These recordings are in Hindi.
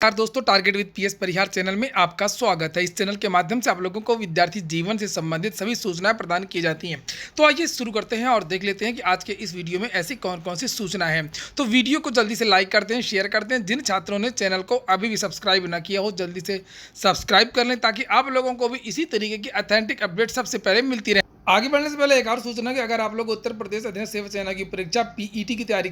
यार दोस्तों, target with PS Parihar channel में आपका स्वागत है। इस चैनल के माध्यम से आप लोगों को विद्यार्थी जीवन से संबंधित सभी सूचनाएं प्रदान की जाती हैं। तो आइए शुरू करते हैं और देख लेते हैं कि आज के इस वीडियो में ऐसी कौन कौन सी सूचना है। तो वीडियो को जल्दी से लाइक करते हैं, शेयर करते हैं। जिन छात्रों ने चैनल को अभी भी सब्सक्राइब न किया हो, जल्दी से सब्सक्राइब कर लें ताकि आप लोगों को भी इसी तरीके की ऑथेंटिक अपडेट सबसे पहले मिलती रहे। आगे बढ़ने से पहले एक और सूचना कि अगर आप लोग उत्तर प्रदेश अधीन सेवा सेना की परीक्षा पीईटी की तैयारी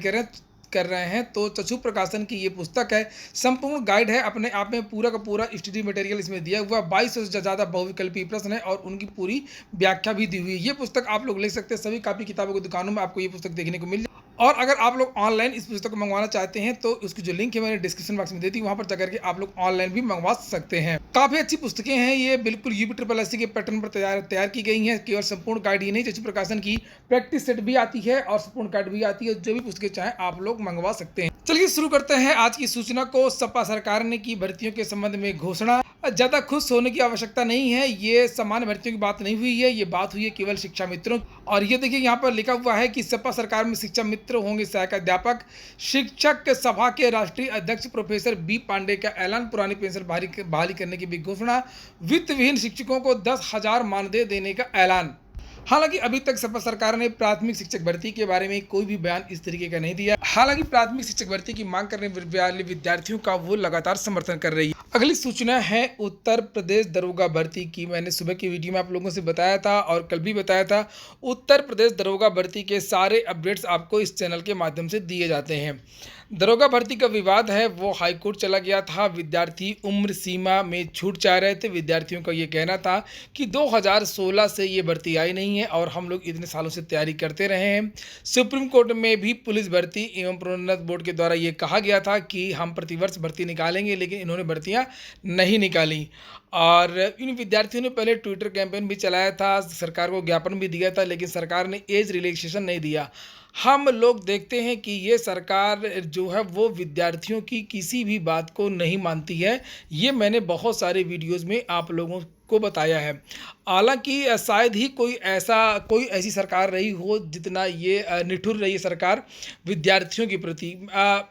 कर रहे हैं तो चक्षु प्रकाशन की ये पुस्तक है। संपूर्ण गाइड है, अपने आप में पूरा का पूरा स्टडी मटेरियल इसमें दिया हुआ। 2200 से ज़्यादा बहुविकल्पी प्रश्न है और उनकी पूरी व्याख्या भी दी हुई है। ये पुस्तक आप लोग ले सकते हैं, सभी कापी किताबों की दुकानों में आपको ये पुस्तक देखने को मिल जाए। और अगर आप लोग ऑनलाइन इस पुस्तक को मंगवाना चाहते हैं तो उसकी जो लिंक है मैंने डिस्क्रिप्शन बॉक्स में दे दी, वहां पर जाकर के आप लोग ऑनलाइन भी मंगवा सकते हैं। काफी अच्छी पुस्तकें हैं ये, बिल्कुल यूपी के पैटर्न पर तैयार की गई हैं। केवल संपूर्ण गाइड ही नहीं, चक्षु प्रकाशन की प्रैक्टिस सेट भी आती है और संपूर्ण गाइड भी आती है। जो भी पुस्तकें चाहें आप लोग मंगवा सकते हैं। चलिए शुरू करते हैं आज की सूचना को। सपा सरकार ने की भर्तियों के संबंध में घोषणा। ज्यादा खुश होने की आवश्यकता नहीं है, ये सामान्य भर्तियों की बात नहीं हुई है, ये बात हुई है केवल शिक्षा मित्रों। और ये देखिए यहाँ पर लिखा हुआ है कि सपा सरकार में शिक्षा मित्र होंगे सहायक अध्यापक। शिक्षक सभा के राष्ट्रीय अध्यक्ष प्रोफेसर बी पांडे का ऐलान। पुरानी पेंशन बहाली करने की भी घोषणा। वित्त विहीन शिक्षकों को 10,000 मानदेय देने का ऐलान। हालांकि अभी तक सपा सरकार ने प्राथमिक शिक्षक भर्ती के बारे में कोई भी बयान इस तरीके का नहीं दिया। हालांकि प्राथमिक शिक्षक भर्ती की मांग करने वाले विद्यार्थियों का वो लगातार समर्थन कर रही है। अगली सूचना है उत्तर प्रदेश दरोगा भर्ती की। मैंने सुबह की वीडियो में आप लोगों से बताया था और कल भी बताया था। उत्तर प्रदेश दरोगा भर्ती के सारे अपडेट्स आपको इस चैनल के माध्यम से दिए जाते हैं। दरोगा भर्ती का विवाद है वो हाईकोर्ट चला गया था। विद्यार्थी उम्र सीमा में छूट चाह रहे थे। विद्यार्थियों का ये कहना था कि 2016 से ये भर्ती आई नहीं है और हम लोग इतने सालों से तैयारी करते रहे हैं। सुप्रीम कोर्ट में भी पुलिस भर्ती एवं प्रोन्नत बोर्ड के द्वारा ये कहा गया था कि हम प्रतिवर्ष भर्ती निकालेंगे, लेकिन इन्होंने भर्तियां नहीं निकाली। और इन विद्यार्थियों ने पहले ट्विटर कैंपेन भी चलाया था, सरकार को ज्ञापन भी दिया था, लेकिन सरकार ने एज रिलैक्सेशन नहीं दिया। हम लोग देखते हैं कि ये सरकार जो है वो विद्यार्थियों की किसी भी बात को नहीं मानती है। ये मैंने बहुत सारे वीडियोस में आप लोगों को बताया है। हालांकि शायद ही कोई ऐसी सरकार रही हो जितना ये निठुर रही सरकार विद्यार्थियों के प्रति।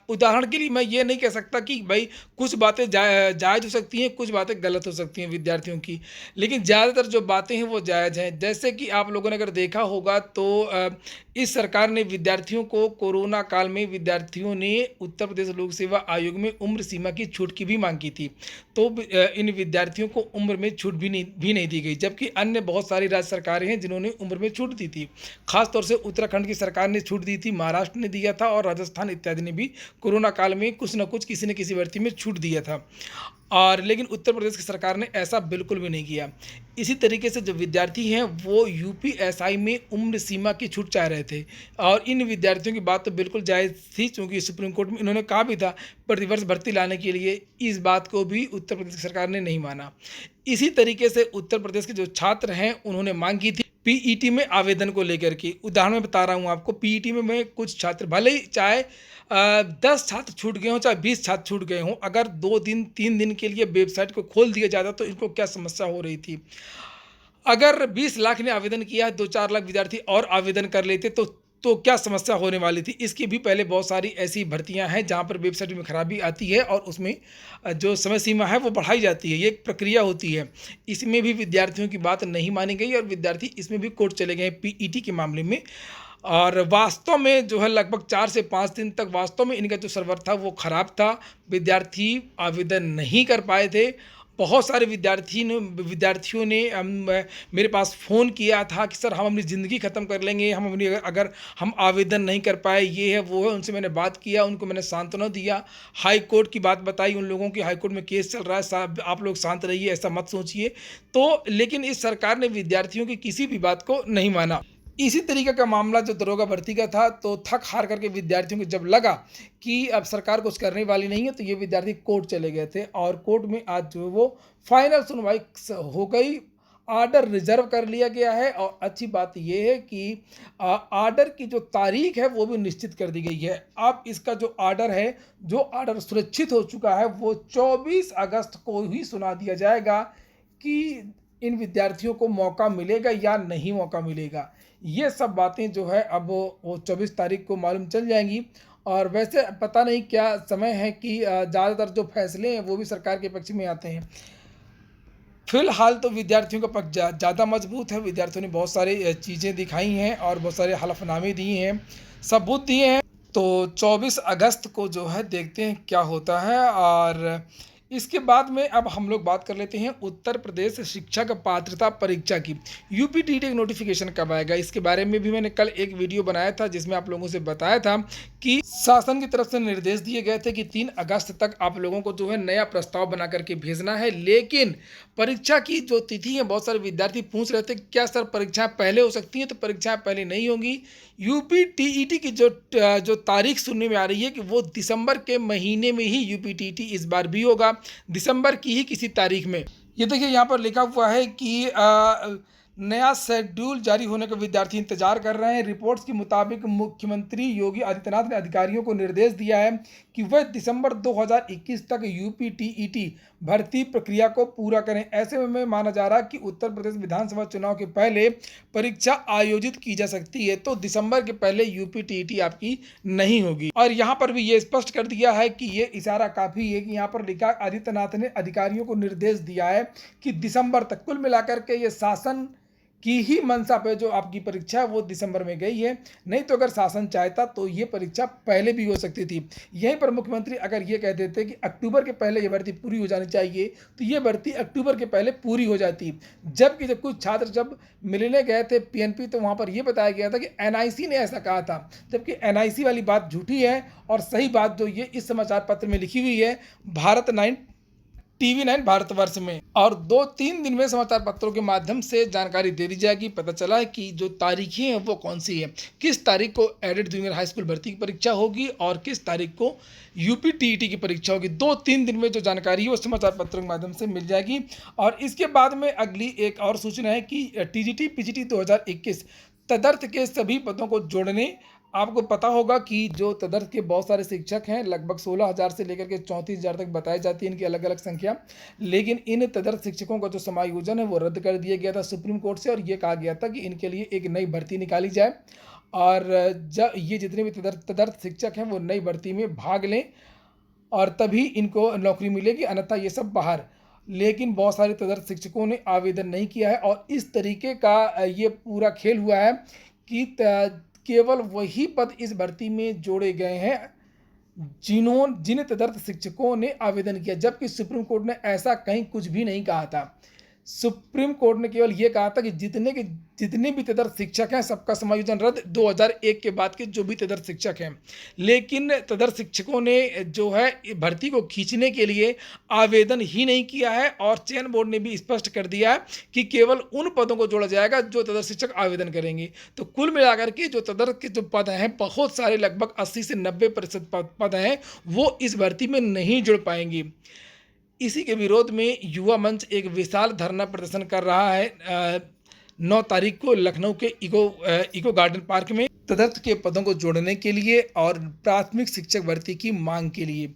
उदाहरण के लिए मैं ये नहीं कह सकता कि भाई कुछ बातें जायज़ हो सकती हैं, कुछ बातें गलत हो सकती हैं विद्यार्थियों की, लेकिन ज़्यादातर जो बातें हैं वो जायज़ हैं। जैसे कि आप लोगों ने अगर देखा होगा तो इस सरकार ने विद्यार्थियों को कोरोना काल में विद्यार्थियों ने उत्तर प्रदेश लोक सेवा आयोग में उम्र सीमा की छूट की भी मांग की थी। तो इन विद्यार्थियों को उम्र में छूट भी नहीं दी गई, जबकि अन्य बहुत सारी राज्य सरकारें हैं जिन्होंने उम्र में छूट दी थी। खासतौर से उत्तराखंड की सरकार ने छूट दी थी, महाराष्ट्र ने दिया था और राजस्थान इत्यादि ने भी कोरोना काल में कुछ न कुछ किसी न किसी भर्ती में छूट दिया था। और लेकिन उत्तर प्रदेश की सरकार ने ऐसा बिल्कुल भी नहीं किया। इसी तरीके से जो विद्यार्थी हैं वो यूपीएसआई में उम्र सीमा की छूट चाह रहे थे और इन विद्यार्थियों की बात तो बिल्कुल जायज़ थी, क्योंकि सुप्रीम कोर्ट में इन्होंने कहा भी था प्रतिवर्ष भर्ती लाने के लिए। इस बात को भी उत्तर प्रदेश सरकार ने नहीं माना। इसी तरीके से उत्तर प्रदेश के जो छात्र हैं उन्होंने मांग की थी पीईटी में आवेदन को लेकर के। उदाहरण में बता रहा हूँ आपको, पीईटी में कुछ छात्र भले ही चाहे 10 छात्र छूट गए हों, चाहे 20 छात्र छूट गए हों, अगर 2 दिन 3 दिन के लिए वेबसाइट को खोल दिया जाता तो इनको क्या समस्या हो रही थी। अगर 20 लाख ने आवेदन किया, 2-4 लाख विद्यार्थी और आवेदन कर लेते तो क्या समस्या होने वाली थी। इसकी भी पहले बहुत सारी ऐसी भर्तियां हैं जहां पर वेबसाइट में खराबी आती है और उसमें जो समय सीमा है वो बढ़ाई जाती है। ये एक प्रक्रिया होती है। इसमें भी विद्यार्थियों की बात नहीं मानी गई और विद्यार्थी इसमें भी कोर्ट चले गए पीईटी के मामले में। और वास्तव में जो है लगभग 4 से 5 दिन तक वास्तव में इनका जो सर्वर था वो ख़राब था। विद्यार्थी आवेदन नहीं कर पाए थे। बहुत सारे विद्यार्थियों ने मेरे पास फ़ोन किया था कि सर हम अपनी ज़िंदगी ख़त्म कर लेंगे, हम अपनी अगर हम आवेदन नहीं कर पाए, ये है वो है। उनसे मैंने बात किया, उनको मैंने सांत्वना दिया, हाई कोर्ट की बात बताई उन लोगों की। हाई कोर्ट में केस चल रहा है, आप लोग शांत रहिए, ऐसा मत सोचिए। तो लेकिन इस सरकार ने विद्यार्थियों की किसी भी बात को नहीं माना। इसी तरीके का मामला जो दरोगा भर्ती का था, तो थक हार करके विद्यार्थियों को जब लगा कि अब सरकार कुछ करने वाली नहीं है तो ये विद्यार्थी कोर्ट चले गए थे और कोर्ट में आज जो है वो फाइनल सुनवाई हो गई। आर्डर रिजर्व कर लिया गया है और अच्छी बात यह है कि आर्डर की जो तारीख है वो भी निश्चित कर दी गई है। अब इसका जो आर्डर है, जो आर्डर सुरक्षित हो चुका है, वो 24 अगस्त को ही सुना दिया जाएगा कि इन विद्यार्थियों को मौका मिलेगा या नहीं मौका मिलेगा। ये सब बातें जो है अब वो 24 तारीख को मालूम चल जाएंगी और वैसे पता नहीं क्या समय है कि ज़्यादातर जो फैसले हैं वो भी सरकार के पक्ष में आते हैं। फिलहाल तो विद्यार्थियों का पक्ष ज़्यादा मजबूत है। विद्यार्थियों ने बहुत सारी चीज़ें दिखाई हैं और बहुत सारे हलफनामे दिए हैं, सबूत दिए हैं। तो 24 अगस्त को जो है देखते हैं क्या होता है। और इसके बाद में अब हम लोग बात कर लेते हैं उत्तर प्रदेश शिक्षक पात्रता परीक्षा की। यूपीटीटी का नोटिफिकेशन कब आएगा, इसके बारे में भी मैंने कल एक वीडियो बनाया था जिसमें आप लोगों से बताया था कि शासन की तरफ से निर्देश दिए गए थे कि 3 अगस्त तक आप लोगों को जो है नया प्रस्ताव बना करके भेजना है। लेकिन परीक्षा की जो तिथि है, बहुत सारे विद्यार्थी पूछ रहे थे क्या सर परीक्षाएं पहले हो सकती हैं, तो परीक्षाएं पहले नहीं होंगी। यूपीटीईटी की जो तारीख सुनने में आ रही है कि वो दिसंबर के महीने में ही यूपीटीईटी इस बार भी होगा, दिसंबर की ही किसी तारीख में। ये देखिए यहाँ पर लिखा हुआ है कि नया शेड्यूल जारी होने का विद्यार्थी इंतजार कर रहे हैं। रिपोर्ट्स के मुताबिक मुख्यमंत्री योगी आदित्यनाथ ने अधिकारियों को निर्देश दिया है कि वह दिसंबर 2021 तक यूपीटीईटी भर्ती प्रक्रिया को पूरा करें। ऐसे में माना जा रहा है कि उत्तर प्रदेश विधानसभा चुनाव के पहले परीक्षा आयोजित की जा सकती है, तो दिसंबर के पहले यूपीटीईटी आपकी नहीं होगी। और यहाँ पर भी ये स्पष्ट कर दिया है कि ये इशारा काफ़ी है कि यहाँ पर लिखा आदित्यनाथ ने अधिकारियों को निर्देश दिया है कि दिसंबर तक, कुल मिलाकर के ये शासन की ही मंशा पे जो आपकी परीक्षा है वो दिसंबर में गई है। नहीं तो अगर शासन चाहता तो ये परीक्षा पहले भी हो सकती थी। यहीं पर मुख्यमंत्री अगर ये कह देते कि अक्टूबर के पहले ये भर्ती पूरी हो जानी चाहिए तो ये भर्ती अक्टूबर के पहले पूरी हो जाती। जबकि जब कुछ छात्र जब मिलने गए थे पीएनपी तो वहाँ पर यह बताया गया था कि एनआईसी ने ऐसा कहा था, जबकि एनआईसी वाली बात झूठी है। और सही बात जो ये इस समाचार पत्र में लिखी हुई है भारत 9 टीवी 9 भारतवर्ष में, और 2-3 दिन में समाचार पत्रों के माध्यम से जानकारी दे दी जाएगी। पता चला है कि जो तारीखें हैं वो कौन सी है, किस तारीख को एडेड जूनियर हाई स्कूल भर्ती की परीक्षा होगी और किस तारीख को यूपीटीईटी की परीक्षा होगी। 2-3 दिन में जो जानकारी है वो समाचार पत्रों के माध्यम से मिल जाएगी। और इसके बाद में अगली एक और सूचना है कि टीजीटी पीजीटी 2021 तदर्थ के सभी पदों को जोड़ने। आपको पता होगा कि जो तदर्थ के बहुत सारे शिक्षक हैं, लगभग 16,000 से लेकर के 34,000 तक बताई जाती है इनकी अलग अलग संख्या। लेकिन इन तदर्थ शिक्षकों का जो समायोजन है वो रद्द कर दिया गया था सुप्रीम कोर्ट से, और ये कहा गया था कि इनके लिए एक नई भर्ती निकाली जाए और जब ये जितने भी तदर्थ शिक्षक हैं वो नई भर्ती में भाग लें और तभी इनको नौकरी मिलेगी, अन्यथा ये सब बाहर। लेकिन बहुत सारे तदर्थ शिक्षकों ने आवेदन नहीं किया है और इस तरीके का ये पूरा खेल हुआ है कि केवल वही पद इस भर्ती में जोड़े गए हैं जिन तदर्थ शिक्षकों ने आवेदन किया, जबकि सुप्रीम कोर्ट ने ऐसा कहीं कुछ भी नहीं कहा था। सुप्रीम कोर्ट ने केवल ये कहा था कि जितने भी तदर्थ शिक्षक हैं सबका समायोजन रद्द, 2001 के बाद के जो भी तदर्थ शिक्षक हैं। लेकिन तदर्थ शिक्षकों ने जो है भर्ती को खींचने के लिए आवेदन ही नहीं किया है और चयन बोर्ड ने भी स्पष्ट कर दिया है कि केवल उन पदों को जोड़ा जाएगा जो तदर्थ शिक्षक आवेदन करेंगे। तो कुल मिलाकर के जो तदर्थ के जो पद हैं, बहुत सारे लगभग 80 से 90% पद हैं वो इस भर्ती में नहीं जुड़ पाएंगी। इसी के विरोध में युवा मंच एक विशाल धरना प्रदर्शन कर रहा है 9 तारीख को लखनऊ के इको गार्डन पार्क में, तदर्थ के पदों को जोड़ने के लिए और प्राथमिक शिक्षक भर्ती की मांग के लिए।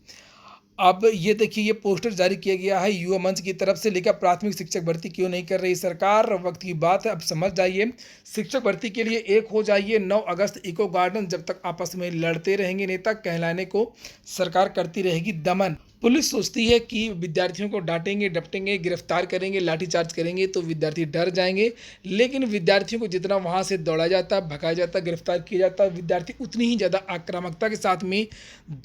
अब ये देखिए ये पोस्टर जारी किया गया है युवा मंच की तरफ से, लिखा प्राथमिक शिक्षक भर्ती क्यों नहीं कर रही सरकार, वक्त की बात है अब समझ जाइए। शिक्षक भर्ती के लिए एक हो जाइए। 9 अगस्त इको गार्डन। जब तक आपस में लड़ते रहेंगे नेता, कहलाने को सरकार करती रहेगी दमन। पुलिस सोचती है कि विद्यार्थियों को डांटेंगे, डपटेंगे, गिरफ्तार करेंगे, लाठीचार्ज करेंगे तो विद्यार्थी डर जाएंगे। लेकिन विद्यार्थियों को जितना वहाँ से दौड़ा जाता, भगाया जाता, गिरफ्तार किया जाता, विद्यार्थी उतनी ही ज़्यादा आक्रामकता के साथ में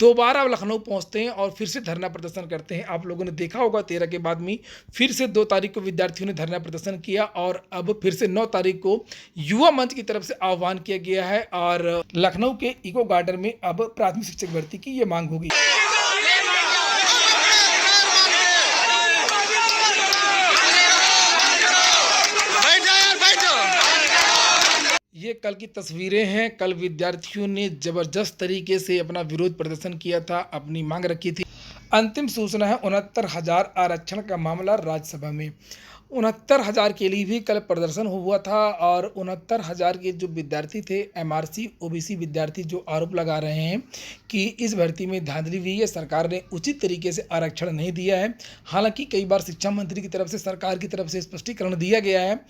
दोबारा लखनऊ पहुँचते हैं और फिर से धरना प्रदर्शन करते हैं। आप लोगों ने देखा होगा 13 के बाद में फिर से 2 तारीख को विद्यार्थियों ने धरना प्रदर्शन किया और अब फिर से 9 तारीख को युवा मंच की तरफ से आह्वान किया गया है और लखनऊ के इको गार्डन में अब प्राथमिक शिक्षक भर्ती की ये मांग होगी। ये कल की तस्वीरें हैं। कल विद्यार्थियों ने जबरदस्त तरीके से अपना विरोध प्रदर्शन किया था, अपनी मांग रखी थी। अंतिम सूचना है 69,000 आरक्षण का मामला राज्यसभा में। 69,000 के लिए भी कल प्रदर्शन हुआ था और 69,000 के जो विद्यार्थी थे, एमआरसी ओबीसी विद्यार्थी, जो आरोप लगा रहे हैं कि इस भर्ती में धांधली हुई है, सरकार ने उचित तरीके से आरक्षण नहीं दिया है। हालांकि कई बार शिक्षा मंत्री की तरफ से, सरकार की तरफ से स्पष्टीकरण दिया गया है।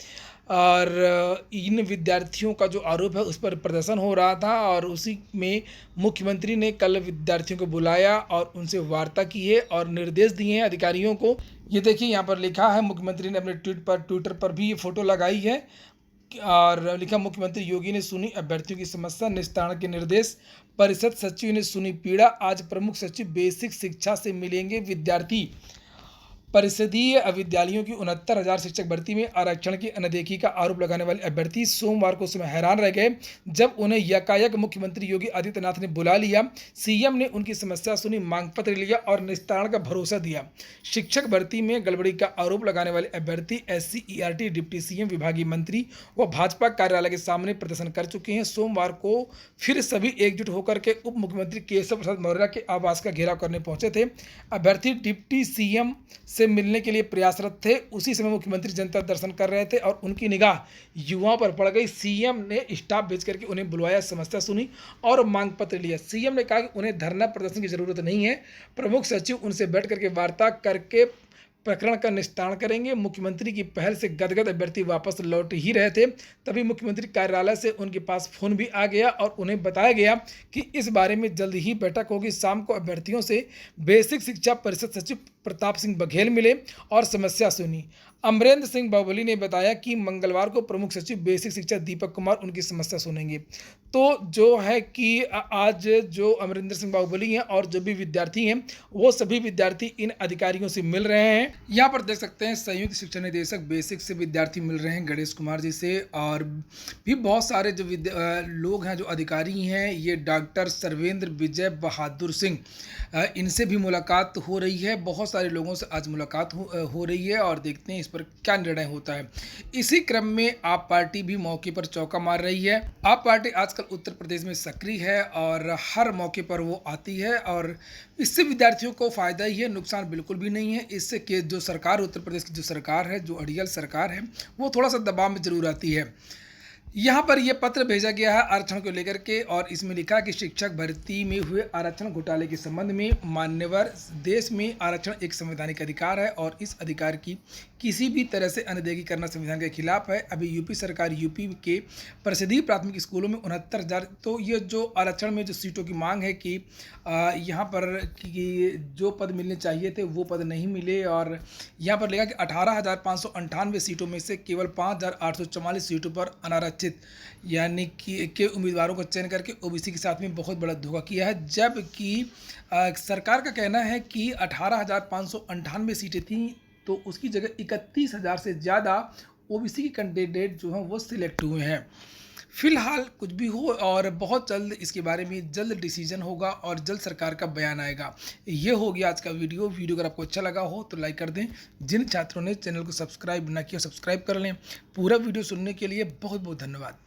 और इन विद्यार्थियों का जो आरोप है उस पर प्रदर्शन हो रहा था और उसी में मुख्यमंत्री ने कल विद्यार्थियों को बुलाया और उनसे वार्ता की है और निर्देश दिए हैं अधिकारियों को। ये देखिए यहाँ पर लिखा है, मुख्यमंत्री ने अपने ट्विटर पर भी ये फोटो लगाई है और लिखा, मुख्यमंत्री योगी ने सुनी अभ्यर्थियों की समस्या, निस्तारण के निर्देश। परिषद सचिव ने सुनी पीड़ा, आज प्रमुख सचिव बेसिक शिक्षा से मिलेंगे विद्यार्थी। परिषदीय विद्यालयों की 69,000 शिक्षक भर्ती में आरक्षण की अनदेखी का आरोप लगाने वाले अभ्यर्थी सोमवार को समय हैरान रह गए जब उन्हें यकायक मुख्यमंत्री योगी आदित्यनाथ ने बुला लिया। सीएम ने उनकी समस्या सुनी, मांग पत्र लिया और निस्तारण का भरोसा दिया। शिक्षक भर्ती में गड़बड़ी का आरोप लगाने वाले अभ्यर्थी SCERT डिप्टी सीएम, विभागीय मंत्री व भाजपा कार्यालय के सामने प्रदर्शन कर चुके हैं। सोमवार को फिर सभी एकजुट होकर के उप मुख्यमंत्री केशव प्रसाद मौर्य के आवास का घेराव करने पहुंचे थे। अभ्यर्थी डिप्टी सीएम से मिलने के लिए प्रयासरत थे। उसी समय मुख्यमंत्री जनता दर्शन कर रहे थे और उनकी निगाह युवाओं पर पड़ गई। सीएम ने स्टाफ भेज करके उन्हें बुलवाया, समस्या सुनी और मांग पत्र लिया। सीएम ने कहा कि उन्हें धरना प्रदर्शन की जरूरत नहीं है, प्रमुख सचिव उनसे बैठ करके वार्ता करके प्रकरण का निस्तारण करेंगे। मुख्यमंत्री की पहल से गदगद अभ्यर्थी वापस लौट ही रहे थे, तभी मुख्यमंत्री कार्यालय से उनके पास फोन भी आ गया और उन्हें बताया गया कि इस बारे में जल्द ही बैठक होगी। शाम को अभ्यर्थियों से बेसिक शिक्षा परिषद सचिव प्रताप सिंह बघेल मिले और समस्या सुनी। अमरेंद्र सिंह बाहुबली ने बताया कि मंगलवार को प्रमुख सचिव बेसिक शिक्षा दीपक कुमार उनकी समस्या सुनेंगे। तो जो है कि आज जो अमरेंद्र सिंह बाहुबली हैं और जो भी विद्यार्थी हैं वो सभी विद्यार्थी इन अधिकारियों से मिल रहे हैं। यहाँ पर देख सकते हैं संयुक्त शिक्षा निदेशक बेसिक से विद्यार्थी मिल रहे हैं गणेश कुमार जी से, और भी बहुत सारे जो लोग हैं, जो अधिकारी हैं, ये डॉक्टर सर्वेंद्र विजय बहादुर सिंह, इनसे भी मुलाकात हो रही है। बहुत सारे लोगों से आज मुलाकात हो रही है और देखते हैं इस पर क्या निर्णय होता है। इसी क्रम में आप पार्टी भी मौके पर चौका मार रही है। आप पार्टी आजकल उत्तर प्रदेश में सक्रिय है और हर मौके पर वो आती है और इससे विद्यार्थियों को फायदा ही है, नुकसान बिल्कुल भी नहीं है। इससे कि जो सरकार, उत्तर प्रदेश की जो सरकार है, जो अड़ियल सरकार है, वो थोड़ा सा दबाव में जरूर आती है। यहाँ पर यह पत्र भेजा गया है आरक्षण को लेकर के और इसमें लिखा है कि शिक्षक भर्ती में हुए आरक्षण घोटाले के संबंध में मान्यवर, देश में आरक्षण एक संवैधानिक अधिकार है और इस अधिकार की किसी भी तरह से अनदेखी करना संविधान के खिलाफ है। अभी यूपी सरकार यूपी के परिषदीय प्राथमिक स्कूलों में 69,000, तो ये जो आरक्षण में जो सीटों की मांग है कि यहाँ पर कि जो पद मिलने चाहिए थे वो पद नहीं मिले, और यहाँ पर लिखा कि 18,598 सीटों में से केवल 5,844 सीटों पर अनारक्षित यानी कि के उम्मीदवारों का चयन करके ओबीसी के साथ में बहुत बड़ा धोखा किया है। जबकि सरकार का कहना है कि 18,598 सीटें थीं तो उसकी जगह 31,000 से ज़्यादा ओबीसी के कैंडिडेट जो हैं वो सिलेक्ट हुए हैं। फिलहाल कुछ भी हो और बहुत जल्द इसके बारे में जल्द डिसीजन होगा और जल्द सरकार का बयान आएगा। ये हो गया आज का वीडियो अगर आपको अच्छा लगा हो तो लाइक कर दें। जिन छात्रों ने चैनल को सब्सक्राइब ना किया, सब्सक्राइब कर लें। पूरा वीडियो सुनने के लिए बहुत बहुत धन्यवाद।